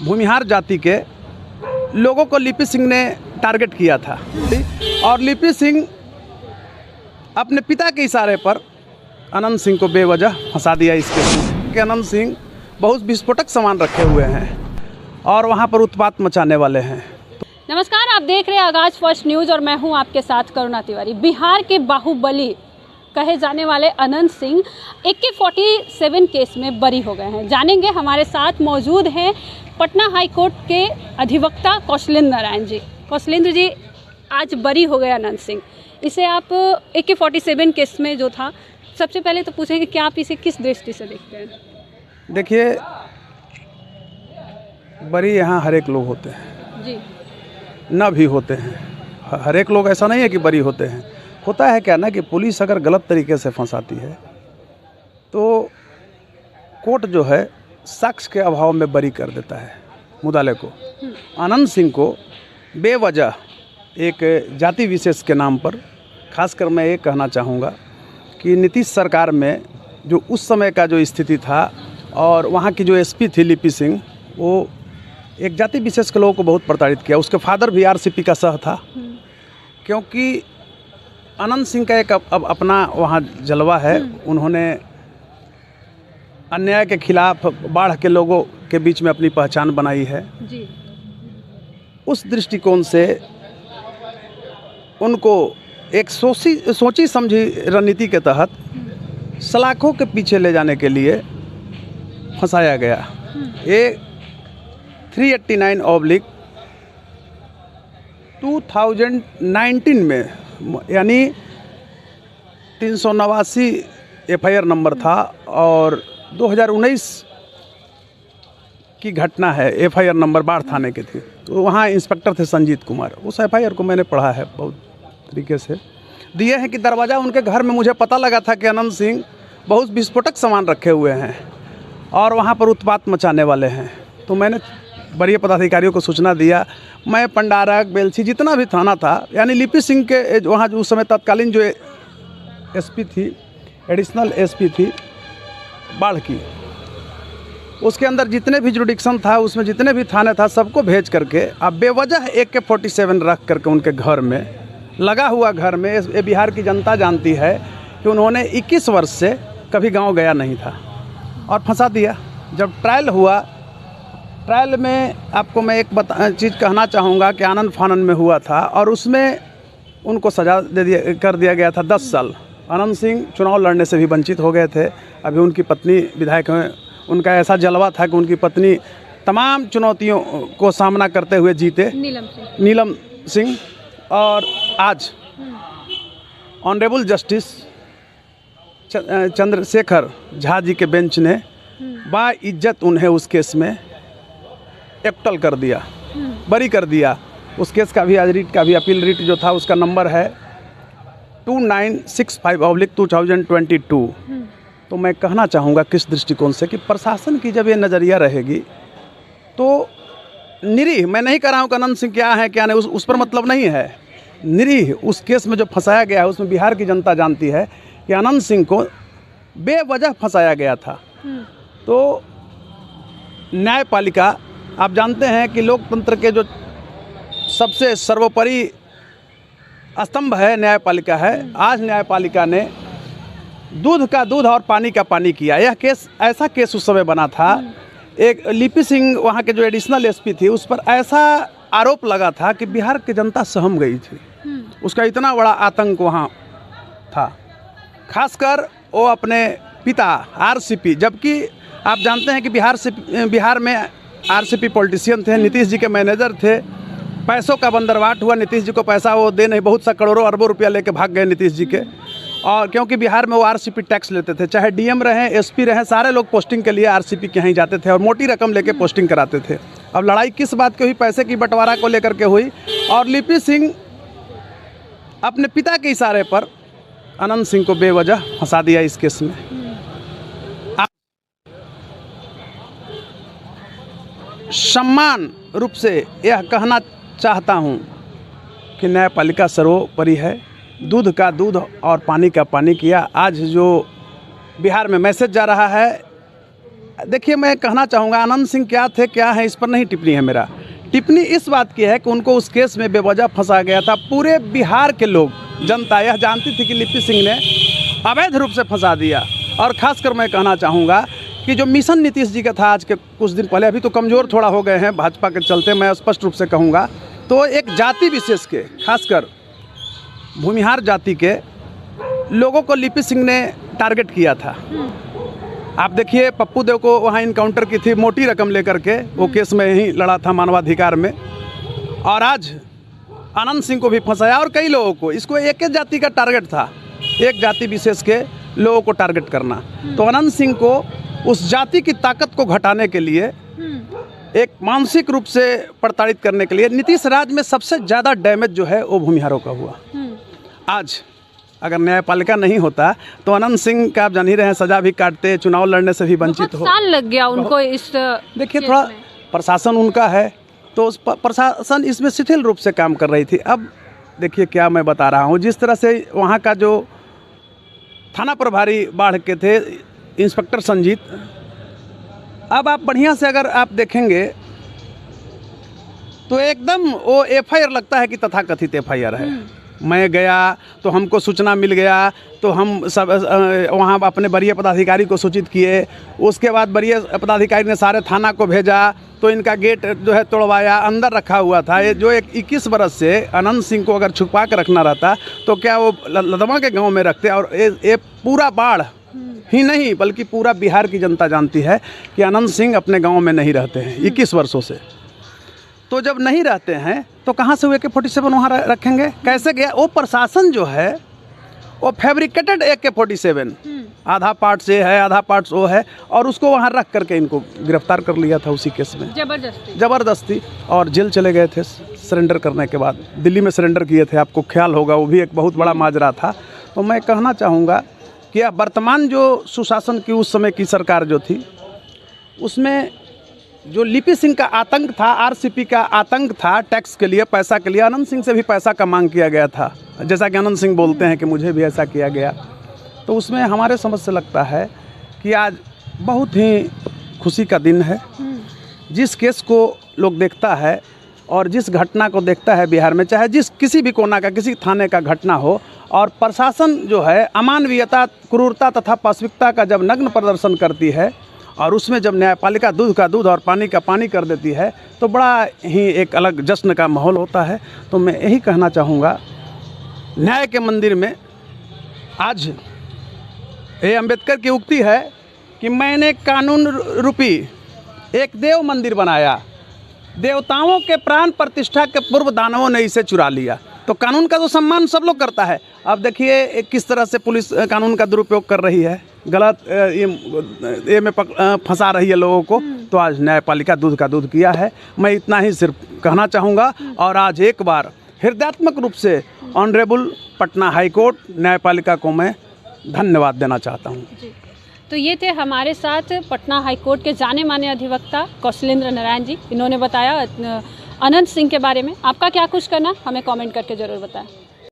भूमिहार जाति के लोगों को लिपि सिंह ने टारगेट किया था और लिपि सिंह अपने पिता के इशारे पर अनंत सिंह को बेवजह फंसा दिया। इसके कि अनंत सिंह बहुत विस्फोटक सामान रखे हुए हैं और वहां पर उत्पात मचाने वाले हैं। नमस्कार, आप देख रहे हैं आगाज फर्स्ट न्यूज़ और मैं हूं आपके साथ करुणा तिवारी। बिहार के बाहुबली कहे जाने वाले अनंत सिंह AK-47 केस में बरी हो गए हैं। जानेंगे, हमारे साथ मौजूद हैं पटना हाई कोर्ट के अधिवक्ता कौशलेंद्र नारायण जी। कौशलेंद्र जी, आज बरी हो गए अनंत सिंह, इसे आप AK-47 केस में जो था, सबसे पहले तो पूछेंगे कि आप इसे किस दृष्टि से देखते हैं? देखिए, बरी यहाँ हर एक लोग होते हैं जी, न भी होते हैं। हर एक लोग ऐसा नहीं है कि बरी होते हैं। होता है क्या ना कि पुलिस अगर गलत तरीके से फंसाती है तो कोर्ट जो है साक्ष्य के अभाव में बरी कर देता है मुद्दाले को। अनंत सिंह को बेवजह एक जाति विशेष के नाम पर, खासकर मैं ये कहना चाहूँगा कि नीतीश सरकार में जो उस समय का जो स्थिति था और वहाँ की जो SP थी लिपि सिंह, वो एक जाति विशेष के लोगों को बहुत प्रताड़ित किया। उसके फादर भी RCP का सह था, क्योंकि अनंत सिंह का एक अब अपना वहाँ जलवा है। उन्होंने अन्याय के खिलाफ बाढ़ के लोगों के बीच में अपनी पहचान बनाई है जी। उस दृष्टिकोण से उनको एक सोची समझी रणनीति के तहत सलाखों के पीछे ले जाने के लिए फंसाया गया। ये 389/2019 में, यानी 389 FIR नंबर था और 2019 की घटना है। FIR नंबर बाढ़ थाने के थी, तो वहाँ इंस्पेक्टर थे संजीत कुमार। उस FIR को मैंने पढ़ा है, बहुत तरीके से दिए हैं कि दरवाज़ा उनके घर में मुझे पता लगा था कि अनंत सिंह बहुत विस्फोटक सामान रखे हुए हैं और वहाँ पर उत्पात मचाने वाले हैं। तो मैंने वरीय पदाधिकारियों को सूचना दिया। मैं पंडारक, बेलछी, जितना भी थाना था, यानी लिपि सिंह के वहाँ जो उस समय तत्कालीन जो SP थी, एडिशनल SP थी बाढ़ की, उसके अंदर जितने भी जुडिक्शन था, उसमें जितने भी थाने था, सबको भेज करके अब बेवजह AK-47 रख करके उनके घर में, लगा हुआ घर में, ये बिहार की जनता जानती है कि उन्होंने 21 वर्ष से कभी गांव गया नहीं था और फंसा दिया। जब ट्रायल हुआ, ट्रायल में आपको मैं एक चीज़ कहना चाहूँगा कि आनंद फानन में हुआ था और उसमें उनको सज़ा कर दिया गया था 10 साल। अनंत सिंह चुनाव लड़ने से भी वंचित हो गए थे। अभी उनकी पत्नी विधायक हैं। उनका ऐसा जलवा था कि उनकी पत्नी तमाम चुनौतियों को सामना करते हुए जीते, नीलम सिंह। और आज ऑनरेबल जस्टिस चंद्रशेखर झा जी के बेंच ने बाइज्जत उन्हें उस केस में एक्टल कर दिया, बरी कर दिया। उस केस का भी आज रीट का भी अपील रीट जो था, उसका नंबर है 2965/2022। तो मैं कहना चाहूँगा किस दृष्टिकोण से कि प्रशासन की जब ये नज़रिया रहेगी तो निरीह, मैं नहीं कह रहा हूँ कि अनंत सिंह क्या है क्या नहीं, उस पर मतलब नहीं है। निरीह उस केस में जो फंसाया गया है, उसमें बिहार की जनता जानती है कि अनंत सिंह को बेवजह फंसाया गया था। तो न्यायपालिका, आप जानते हैं कि लोकतंत्र के जो सबसे सर्वोपरि स्तंभ है न्यायपालिका है। आज न्यायपालिका ने दूध का दूध और पानी का पानी किया। यह केस, ऐसा केस उस समय बना था, एक लिपि सिंह वहाँ के जो एडिशनल SP थी, उस पर ऐसा आरोप लगा था कि बिहार की जनता सहम गई थी। उसका इतना बड़ा आतंक वहाँ था, खासकर वो अपने पिता RCP, जबकि आप जानते हैं कि बिहार में RCP पॉलिटिशियन थे, नीतीश जी के मैनेजर थे। पैसों का बंदरवाट हुआ, नीतीश जी को पैसा वो दे नहीं, बहुत सा करोड़ों अरबों रुपया लेके भाग गए नीतीश जी के। और क्योंकि बिहार में वो RCP टैक्स लेते थे, चाहे DM रहें, SP रहें, सारे लोग पोस्टिंग के लिए RCP के यहाँ जाते थे और मोटी रकम लेके पोस्टिंग कराते थे। अब लड़ाई किस बात की हुई? पैसे की बंटवारा को लेकर के हुई और लिपि सिंह अपने पिता के इशारे पर अनंत सिंह को बेवजह फंसा दिया इस केस में। सम्मान रूप से यह कहना चाहता हूँ कि न्यायपालिका सर्वोपरि है। दूध का दूध और पानी का पानी किया। आज जो बिहार में मैसेज जा रहा है देखिए, मैं कहना चाहूँगा अनंत सिंह क्या थे क्या है इस पर नहीं टिप्पणी है मेरा। टिप्पणी इस बात की है कि उनको उस केस में बेवजह फंसा गया था। पूरे बिहार के लोग, जनता यह जानती थी कि लिपि सिंह ने अवैध रूप से फंसा दिया। और ख़ासकर मैं कहना चाहूँगा कि जो मिशन नीतीश जी का था आज के कुछ दिन पहले, अभी तो कमज़ोर थोड़ा हो गए हैं भाजपा के चलते, मैं स्पष्ट रूप से कहूँगा, तो एक जाति विशेष के, खासकर भूमिहार जाति के लोगों को लिपि सिंह ने टारगेट किया था। आप देखिए, पप्पू देव को वहाँ इनकाउंटर की थी मोटी रकम लेकर के, वो केस में ही लड़ा था मानवाधिकार में। और आज अनंत सिंह को भी फंसाया और कई लोगों को। इसको एक ही जाति का टारगेट था, एक जाति विशेष के लोगों को टारगेट करना। तो अनंत सिंह को उस जाति की ताकत को घटाने के लिए, एक मानसिक रूप से प्रताड़ित करने के लिए नीतीश राज में सबसे ज़्यादा डैमेज जो है वो भूमिहारों का हुआ। आज अगर न्यायपालिका नहीं होता तो अनंत सिंह का आप जान ही रहे हैं, सजा भी काटते, चुनाव लड़ने से भी वंचित हो। साल लग गया उनको इस। देखिए, थोड़ा प्रशासन उनका है तो उस प्रशासन इसमें शिथिल रूप से काम कर रही थी। अब देखिए क्या मैं बता रहा हूँ, जिस तरह से वहाँ का जो थाना प्रभारी बाढ़ के थे इंस्पेक्टर संजीत, अब आप बढ़िया से अगर आप देखेंगे तो एकदम वो एफआईआर लगता है कि तथाकथित एफआईआर है। मैं गया तो हमको सूचना मिल गया तो हम सब वहाँ अपने वरीय पदाधिकारी को सूचित किए। उसके बाद वरीय पदाधिकारी ने सारे थाना को भेजा तो इनका गेट जो है तोड़वाया, अंदर रखा हुआ था। ये जो एक 21 बरस से अनंत सिंह को अगर छुपा कर रखना रहता तो क्या वो लदमा के गांव में रखते। और ये पूरा बाढ़ ही नहीं बल्कि पूरा बिहार की जनता जानती है कि अनंत सिंह अपने गाँव में नहीं रहते हैं 21 वर्षों से। तो जब नहीं रहते हैं तो कहाँ से AK-47 वहाँ रखेंगे, कैसे गया? वो प्रशासन जो है वो फैब्रिकेटेड AK-47 आधा पार्ट से है, आधा पार्ट वो है, और उसको वहाँ रख करके इनको गिरफ्तार कर लिया था उसी केस में ज़बरदस्ती। और जेल चले गए थे सरेंडर करने के बाद, दिल्ली में सरेंडर किए थे, आपको ख्याल होगा, वो भी एक बहुत बड़ा माजरा था। तो मैं कहना चाहूँगा कि वर्तमान जो सुशासन की उस समय की सरकार जो थी, उसमें जो लिपि सिंह का आतंक था, आरसीपी का आतंक था, टैक्स के लिए, पैसा के लिए, अनंत सिंह से भी पैसा का मांग किया गया था, जैसा कि अनंत सिंह बोलते हैं कि मुझे भी ऐसा किया गया। तो उसमें हमारे समझ से लगता है कि आज बहुत ही खुशी का दिन है। जिस केस को लोग देखता है और जिस घटना को देखता है बिहार में, चाहे जिस किसी भी कोना का, किसी थाने का घटना हो, और प्रशासन जो है अमानवीयता, क्रूरता तथा पाशविकता का जब नग्न प्रदर्शन करती है और उसमें जब न्यायपालिका दूध का दूध और पानी का पानी कर देती है तो बड़ा ही एक अलग जश्न का माहौल होता है। तो मैं यही कहना चाहूँगा, न्याय के मंदिर में आज ये अंबेडकर की उक्ति है कि मैंने कानून रूपी एक देव मंदिर बनाया, देवताओं के प्राण प्रतिष्ठा के पूर्व दानवों ने इसे चुरा लिया। तो कानून का तो सम्मान सब लोग करता है। अब देखिए किस तरह से पुलिस कानून का दुरुपयोग कर रही है, गलत ये में फंसा रही है लोगों को। तो आज न्यायपालिका दूध का दूध किया है। मैं इतना ही सिर्फ कहना चाहूँगा। और आज एक बार हृदयात्मक रूप से ऑनरेबल पटना हाई कोर्ट न्यायपालिका को मैं धन्यवाद देना चाहता हूँ। तो ये थे हमारे साथ पटना हाई कोर्ट के जाने माने अधिवक्ता कौशलेंद्र नारायण जी। इन्होंने बताया अनंत सिंह के बारे में। आपका क्या कुछ करना, हमें कमेंट करके ज़रूर बताएं।